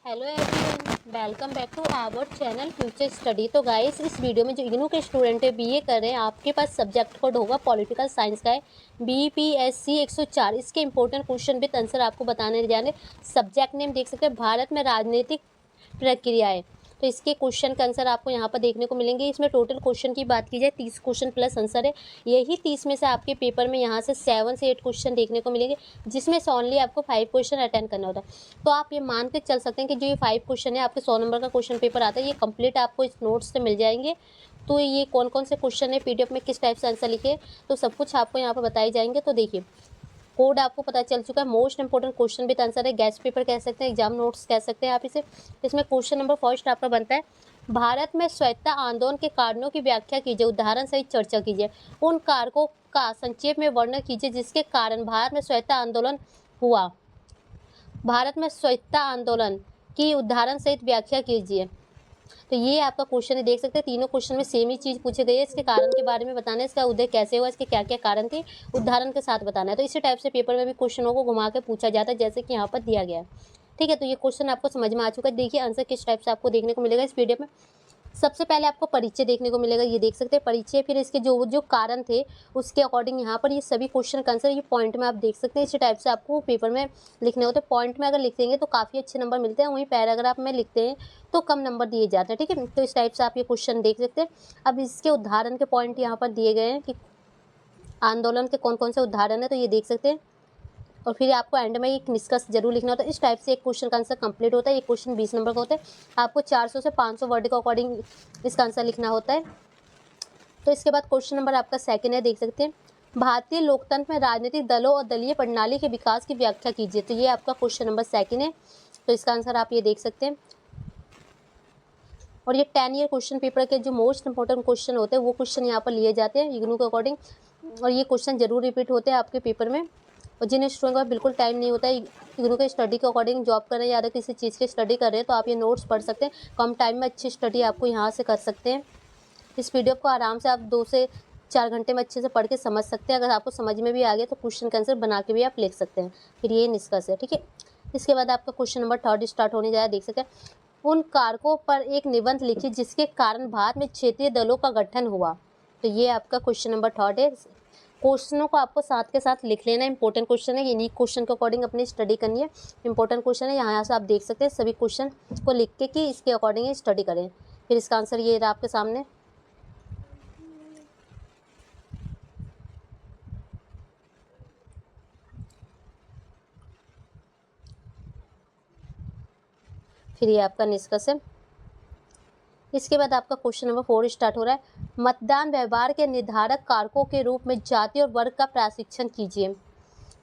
Hello everyone, welcome back to our channel future study. तो guys, इस video में जो इग्नू के स्टूडेंट है बीए कर रहे हैं, आपके पास सब्जेक्ट कोड होगा पॉलिटिकल साइंस का है बीपीएससी 104। इसके इंपॉर्टेंट क्वेश्चन विद आंसर आपको बताने जाने। सब्जेक्ट नेम देख सकते हैं, भारत में राजनीतिक प्रक्रियाएं। तो इसके क्वेश्चन का आंसर आपको यहाँ पर देखने को मिलेंगे। इसमें टोटल क्वेश्चन की बात की जाए 30 क्वेश्चन प्लस आंसर है। यही 30 में से आपके पेपर में यहाँ से 7 से 8 क्वेश्चन देखने को मिलेंगे, जिसमें से ओनली आपको 5 क्वेश्चन अटेंड करना होता है। तो आप ये मान के चल सकते हैं कि जो ये 5 क्वेश्चन है आपके 100 नंबर का क्वेश्चन पेपर आता है, ये कंप्लीट आपको इस नोट्स से मिल जाएंगे। तो ये कौन कौन से क्वेश्चन है, पीडीएफ में किस टाइप से आंसर लिखे, तो सब कुछ आपको यहाँ पर बताए जाएंगे। तो देखिए, कोड आपको पता चल चुका है। Most important question with answer है, गेस्ट पेपर कह सकते हैं, एग्जाम नोट्स कह सकते हैं आप इसे। इसमें क्वेश्चन नंबर फर्स्ट आपका बनता है, भारत में स्वायत्तता आंदोलन के कारणों की व्याख्या कीजिए, उदाहरण सहित चर्चा कीजिए। उन कारकों का संक्षेप में वर्णन कीजिए जिसके कारण भारत में स्वायत्तता आंदोलन हुआ। भारत में स्वायत्तता आंदोलन की उदाहरण सहित व्याख्या कीजिए। तो ये आपका क्वेश्चन है, देख सकते हैं तीनों क्वेश्चन में सेम ही चीज पूछी गई है। इसके कारण के बारे में बताना है, इसका उदय कैसे हुआ, इसके क्या क्या कारण थे, उदाहरण के साथ बताना है। तो इसी टाइप से पेपर में भी क्वेश्चनों को घुमा के पूछा जाता है, जैसे कि यहाँ पर दिया गया है। ठीक है, तो ये क्वेश्चन आपको समझ में आ चुका है। देखिए आंसर किस टाइप से आपको देखने को मिलेगा इस पीडीएफ में। सबसे पहले आपको परिचय देखने को मिलेगा, ये देख सकते हैं परिचय। फिर इसके जो जो कारण थे उसके अकॉर्डिंग यहाँ पर ये सभी क्वेश्चन का आंसर ये पॉइंट में आप देख सकते हैं। इसी टाइप से आपको पेपर में लिखने होते हैं। पॉइंट में अगर लिखेंगे तो काफ़ी अच्छे नंबर मिलते हैं, वहीं पैराग्राफ में लिखते हैं तो कम नंबर दिए जाते हैं। ठीक है, तो इस टाइप से आप ये क्वेश्चन देख सकते हैं। अब इसके उदाहरण के पॉइंट यहाँ पर दिए गए हैं कि आंदोलन के कौन कौन से उदाहरण है, तो ये देख सकते हैं। और फिर आपको एंड में एक निष्कर्ष जरूर लिखना होता है। इस टाइप से एक क्वेश्चन का आंसर कंप्लीट होता है। एक क्वेश्चन 20 नंबर का होता है, आपको 400 से 500 वर्ड के अकॉर्डिंग इसका आंसर लिखना होता है। तो इसके बाद क्वेश्चन नंबर आपका सेकंड है, देख सकते हैं, भारतीय लोकतंत्र में राजनीतिक दलों और दलीय प्रणाली के विकास की व्याख्या कीजिए। तो ये आपका क्वेश्चन नंबर सेकंड है। तो इसका आंसर आप ये देख सकते हैं। और ये 10 ईयर क्वेश्चन पेपर के जो मोस्ट इंपॉर्टेंट क्वेश्चन होते हैं वो क्वेश्चन यहाँ पर लिए जाते हैं इग्नू के अकॉर्डिंग, और ये क्वेश्चन जरूर रिपीट होते हैं आपके पेपर में। और जिन स्टूडेंट का बिल्कुल टाइम नहीं होता है इग्नू के स्टडी के अकॉर्डिंग जॉब कर रहे हैं या किसी चीज़ की स्टडी कर रहे हैं, तो आप ये नोट्स पढ़ सकते हैं। कम टाइम में अच्छी स्टडी आपको यहाँ से कर सकते हैं। इस पीडीएफ को आराम से आप 2 से 4 घंटे में अच्छे से पढ़ के समझ सकते हैं। अगर आपको समझ में भी आ गया तो क्वेश्चन का आंसर बना के भी आप लिख सकते हैं। फिर ये निष्कर्ष है। ठीक है, इसके बाद आपका क्वेश्चन नंबर थर्ड स्टार्ट होने जा रहा है, देख सकते हैं, उन कारकों पर एक निबंध लिखिए जिसके कारण भारत में क्षेत्रीय दलों का गठन हुआ। तो ये आपका क्वेश्चन नंबर थर्ड है। क्वेश्चनों को आपको साथ के साथ लिख लेना, इंपॉर्टेंट क्वेश्चन है, यूनिक क्वेश्चन के अकॉर्डिंग अपनी स्टडी करनी है। इंपॉर्टेंट क्वेश्चन है, यहाँ से आप देख सकते हैं सभी क्वेश्चन को लिख के कि इसके अकॉर्डिंग स्टडी करें। फिर इसका आंसर ये रहा आपके सामने। फिर ये आपका निष्कर्ष है। इसके बाद आपका क्वेश्चन नंबर 4 स्टार्ट हो रहा है, मतदान व्यवहार के निर्धारक कारकों के रूप में जाति और वर्ग का प्रशिक्षण कीजिए।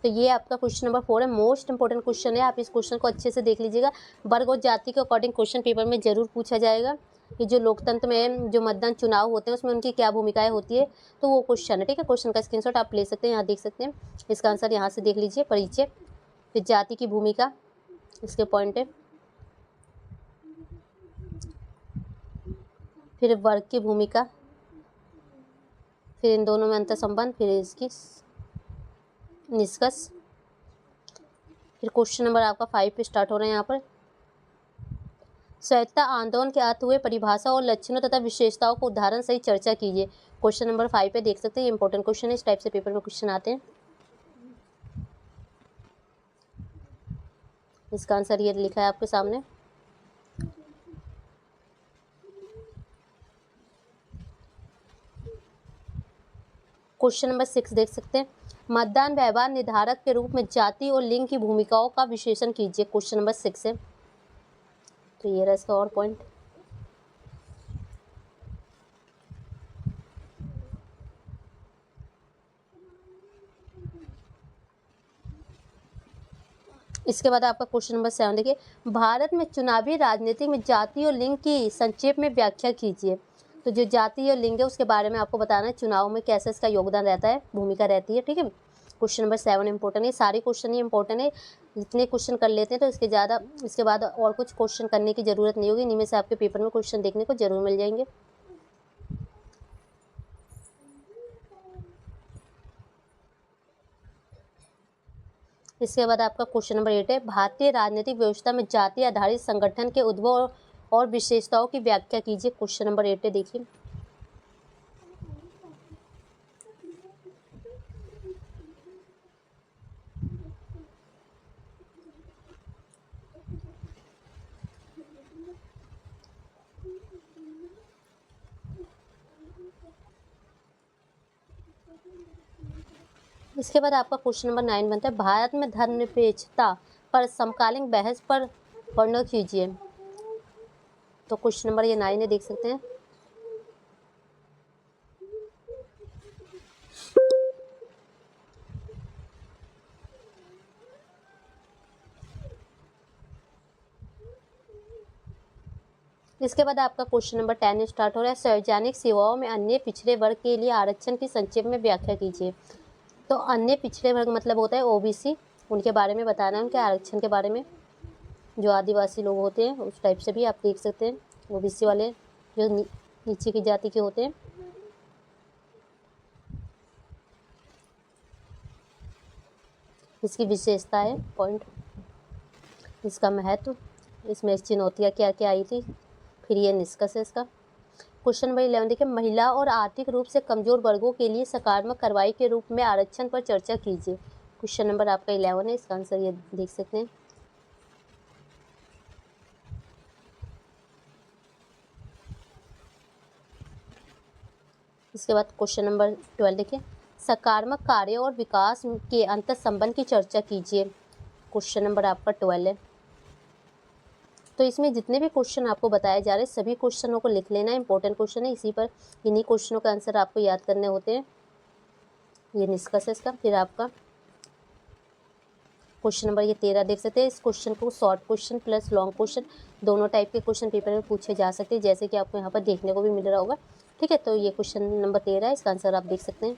तो ये आपका क्वेश्चन नंबर 4 है, मोस्ट इंपॉर्टेंट क्वेश्चन है। आप इस क्वेश्चन को अच्छे से देख लीजिएगा। वर्ग और जाति के अकॉर्डिंग क्वेश्चन पेपर में जरूर पूछा जाएगा कि जो लोकतंत्र में जो मतदान चुनाव होते हैं उसमें उनकी क्या भूमिकाएं होती है, तो वो क्वेश्चन है। ठीक है, क्वेश्चन का स्क्रीनशॉट आप ले सकते हैं, यहाँ देख सकते हैं। इसका आंसर यहाँ से देख लीजिए, परिचय, फिर जाति की भूमिका, इसके पॉइंट है, फिर वर्ग की भूमिका, फिर इन दोनों में अंतर संबंध, फिर इसकी निष्कर्ष। फिर क्वेश्चन नंबर आपका 5 पे स्टार्ट हो रहा है। यहाँ पर स्वायत्तता आंदोलन के अर्थ हुए परिभाषा और लक्षणों तथा विशेषताओं को उदाहरण सहित चर्चा कीजिए। क्वेश्चन नंबर 5 पे देख सकते हैं, ये इंपॉर्टेंट क्वेश्चन है। इस टाइप से पेपर में क्वेश्चन आते हैं। इसका आंसर ये लिखा है आपके सामने। क्वेश्चन नंबर 6 देख सकते हैं, मतदान व्यवहार निर्धारक के रूप में जाति और लिंग की भूमिकाओं का विश्लेषण कीजिए। क्वेश्चन नंबर 6 है। तो ये रहा इसका और पॉइंट। इसके बाद आपका क्वेश्चन नंबर 7 देखिए, भारत में चुनावी राजनीति में जाति और लिंग की संक्षेप में व्याख्या कीजिए। तो जो जाति और लिंग है उसके बारे में आपको बताना है, चुनाव में कैसे इसका योगदान रहता है, भूमिका रहती है। ठीक है, क्वेश्चन नंबर 7 इंपॉर्टेंट है। सारे क्वेश्चन ही इंपॉर्टेंट है, जितने क्वेश्चन कर लेते हैं तो इसके बाद और कुछ क्वेश्चन करने की जरूरत नहीं होगी। इनमें से आपके पेपर में क्वेश्चन देखने को जरूर मिल जाएंगे। इसके बाद आपका क्वेश्चन नंबर 8 है, भारतीय राजनीतिक व्यवस्था में जाति आधारित संगठन के उद्भव और विशेषताओं की व्याख्या कीजिए। क्वेश्चन नंबर 8 है, देखिए। इसके बाद आपका क्वेश्चन नंबर 9 बनता है, भारत में धर्मनिरपेक्षता पर समकालीन बहस पर वर्णन कीजिए। तो क्वेश्चन नंबर ये 9 है, देख सकते हैं। इसके बाद आपका क्वेश्चन नंबर 10 स्टार्ट हो रहा है, सार्वजनिक सेवाओं में अन्य पिछड़े वर्ग के लिए आरक्षण की संक्षेप में व्याख्या कीजिए। तो अन्य पिछड़े वर्ग मतलब होता है ओबीसी, उनके बारे में बताना है, उनके आरक्षण के बारे में। जो आदिवासी लोग होते हैं उस टाइप से भी आप देख सकते हैं, ओबीसी वाले जो नीचे की जाति के होते हैं। इसकी विशेषता है पॉइंट, इसका महत्व, इसमें चुनौतियाँ क्या क्या आई थी, फिर ये निष्कर्ष है इसका। क्वेश्चन नंबर 11 देखिए, महिला और आर्थिक रूप से कमजोर वर्गों के लिए सकारात्मक कार्रवाई के रूप में आरक्षण पर चर्चा कीजिए। क्वेश्चन नंबर आपका 11 है, इसका आंसर ये देख सकते हैं। इसके बाद क्वेश्चन नंबर 12 देखिए, सकारात्मक कार्य और विकास के अंतर संबंध की चर्चा कीजिए। क्वेश्चन नंबर आपका 12 है। तो इसमें जितने भी क्वेश्चन आपको बताए जा रहे हैं सभी क्वेश्चनों को लिख लेना, इंपॉर्टेंट क्वेश्चन है, इसी पर इन्हीं क्वेश्चनों का आंसर आपको याद करने होते हैं। ये निष्कर्ष है इसका। फिर आपका क्वेश्चन नंबर ये 13 देख सकते हैं। इस क्वेश्चन को short question plus long question दोनों टाइप के क्वेश्चन पेपर में पूछे जा सकते हैं, जैसे कि आपको यहाँ पर देखने को भी मिल रहा होगा। ठीक है, तो ये क्वेश्चन नंबर 13 है, इसका आंसर आप देख सकते हैं।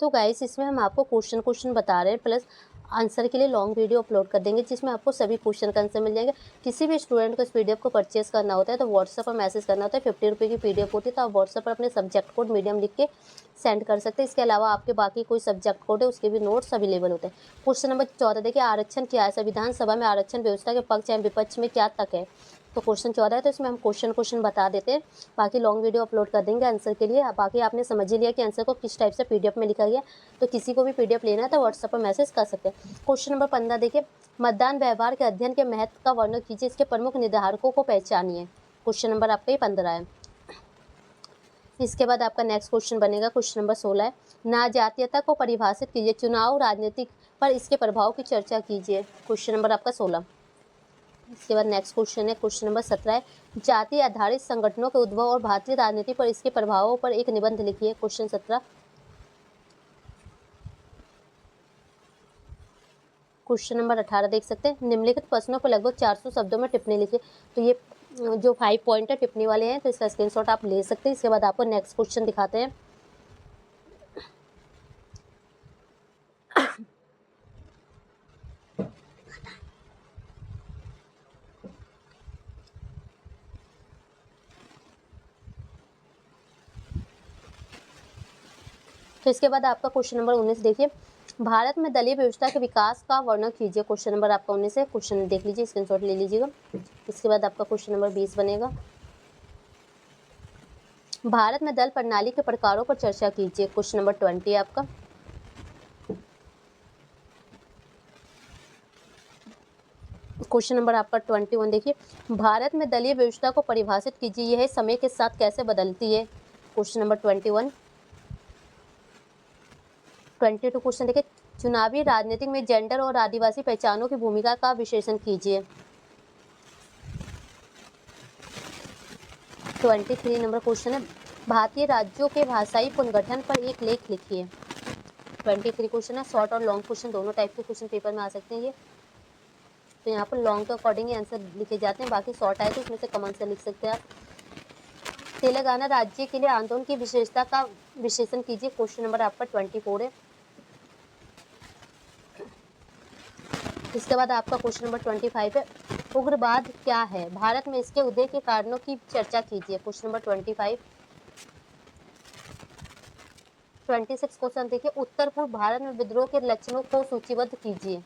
तो गाइस इसमें हम आपको क्वेश्चन बता रहे हैं, प्लस आंसर के लिए लॉन्ग वीडियो अपलोड कर देंगे जिसमें आपको सभी क्वेश्चन का आंसर मिल जाएगा। किसी भी स्टूडेंट को इस पीडीएफ को परचेस करना होता है तो व्हाट्सएप पर मैसेज करना होता है, 50 रुपये की पीडीएफ होती है, तो आप व्हाट्सएप पर अपने सब्जेक्ट कोड मीडियम लिख के सेंड कर सकते हैं। इसके अलावा आपके बाकी कोई सब्जेक्ट कोड है उसके भी नोट्स अवेलेबल होते हैं। क्वेश्चन नंबर 14 देखिए, आरक्षण क्या है, संविधान सभा में आरक्षण व्यवस्था के पक्ष एवं विपक्ष में क्या तक है। तो क्वेश्चन 14 है, तो इसमें हम क्वेश्चन बता देते हैं, बाकी लॉन्ग वीडियो अपलोड कर देंगे आंसर के लिए। बाकी आपने समझ ही लिया कि आंसर को किस टाइप से पीडीएफ में लिखा गया, तो किसी को भी पीडीएफ लेना है तो व्हाट्सएप पर मैसेज कर सकते हैं। क्वेश्चन नंबर 15 देखिए, मतदान व्यवहार के अध्ययन के महत्व का वर्णन कीजिए, इसके प्रमुख निर्धारकों को पहचानिए। क्वेश्चन नंबर आपका ये 15 है। इसके बाद आपका नेक्स्ट क्वेश्चन बनेगा क्वेश्चन नंबर 16 है, नाजातीयता को परिभाषित कीजिए, चुनाव राजनीतिक पर इसके प्रभाव की चर्चा कीजिए। क्वेश्चन नंबर आपका 16। इसके बाद नेक्स्ट क्वेश्चन है क्वेश्चन नंबर 17 है, जाति आधारित संगठनों के उद्भव और भारतीय राजनीति पर इसके प्रभावों पर एक निबंध लिखिए। क्वेश्चन 17। क्वेश्चन नंबर 18 देख सकते हैं, निम्नलिखित प्रश्नों पर लगभग 400 शब्दों में टिप्पणी लिखिए। तो ये जो 5 पॉइंट है टिप्पणी वाले हैं, तो इसका स्क्रीनशॉट आप ले सकते हैं। इसके बाद आपको नेक्स्ट क्वेश्चन दिखाते हैं। तो इसके बाद आपका क्वेश्चन नंबर 19 देखिए, भारत में दलीय व्यवस्था के विकास का वर्णन कीजिए। क्वेश्चन नंबर आपका 19 है, क्वेश्चन देख लीजिए, स्क्रीनशॉट ले लीजिएगा। इसके बाद आपका क्वेश्चन नंबर 20 बनेगा, भारत में दल प्रणाली के प्रकारों पर चर्चा कीजिए। क्वेश्चन नंबर 20 है आपका। क्वेश्चन नंबर आपका 21 देखिए, भारत में दलीय व्यवस्था को परिभाषित कीजिए, यह समय के साथ कैसे बदलती है। Question number 21। 22 क्वेश्चन देखिए, चुनावी राजनीति में जेंडर और आदिवासी पहचानों की भूमिका का विश्लेषण कीजिए। 23 नंबर क्वेश्चन है, भारतीय राज्यों के भाषाई पुनर्गठन पर एक लेख लिखिए। 23 क्वेश्चन है, शॉर्ट और लॉन्ग क्वेश्चन दोनों टाइप के क्वेश्चन पेपर में आ सकते हैं ये। तो यहाँ पर लॉन्ग के अकॉर्डिंग आंसर लिखे जाते हैं, बाकी शॉर्ट आए तो उसमें से कम आंसर लिख सकते हैं आप। तेलंगाना राज्य के लिए आंदोलन की विशेषता का विश्लेषण कीजिए। क्वेश्चन नंबर आपका 24 है। इसके बाद आपका क्वेश्चन नंबर 25 है, उग्रवाद क्या है? भारत में इसके उदय के कारणों की चर्चा कीजिए। Question number 25। 26 क्वेश्चन देखिए, उत्तर पूर्व भारत में विद्रोह के लक्षणों को सूचीबद्ध कीजिए।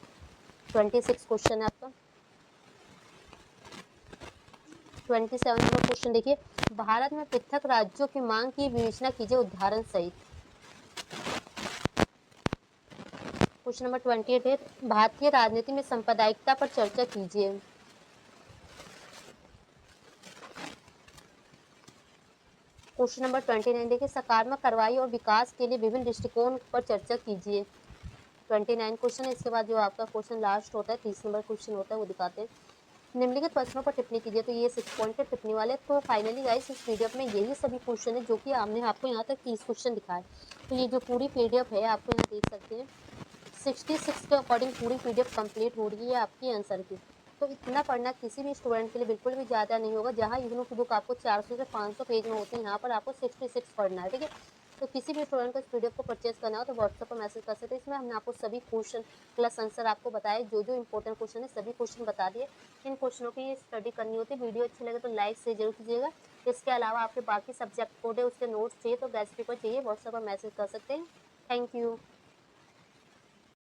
26 क्वेश्चन है आपका। 27 नंबर क्वेश्चन देखिए, भारत में पृथक राज्यों की मांग की विवेचना कीजिए उदाहरण सहित। क्वेश्चन नंबर 28 है, भारतीय राजनीति में सांप्रदायिकता पर चर्चा कीजिए। क्वेश्चन नंबर 29 देखिए, सकारात्मक कार्रवाई और विकास के लिए विभिन्न दृष्टिकोण पर चर्चा कीजिए। 29 क्वेश्चन है। इसके बाद जो आपका क्वेश्चन लास्ट होता है, 30 नंबर क्वेश्चन होता है, वो दिखाते हैं। निम्नलिखित प्रश्नों पर टिप्पणी कीजिए। तो ये 6 पॉइंट टिप्पणी वाले। तो फाइनली गाइस इस पीडीएफ में यही सभी क्वेश्चन है जो कि हमने आपको यहाँ तक 30 क्वेश्चन दिखाए। तो ये जो पूरी पीडीएफ है आपको यहाँ देख सकते हैं 66 के अकॉर्डिंग पूरी पीडीएफ कंप्लीट हो रही है आपकी आंसर की। तो इतना पढ़ना किसी भी स्टूडेंट के लिए बिल्कुल भी ज़्यादा नहीं होगा। जहाँ इग्नू की बुक आपको 400 से 500 पेज में होती है, यहाँ पर आपको 66 पढ़ना है, ठीक है। तो किसी भी स्टूडेंट को इस पीडीएफ को परचेज करना हो तो व्हाट्सएप पर मैसेज कर सकते हैं। इसमें हमने आपको सभी क्वेश्चन प्लस आंसर आपको बताए, जो जो इंपॉर्टेंट क्वेश्चन है सभी क्वेश्चन बता दिए। इन क्वेश्चनों की स्टडी करनी होती है। वीडियो अच्छी लगे तो लाइक से जरूर कीजिएगा। इसके अलावा आपके बाकी सब्जेक्ट कोड है उसके नोट्स चाहिए तो गैस पेपर चाहिए, व्हाट्सएप पर मैसेज कर सकते हैं। Thank you.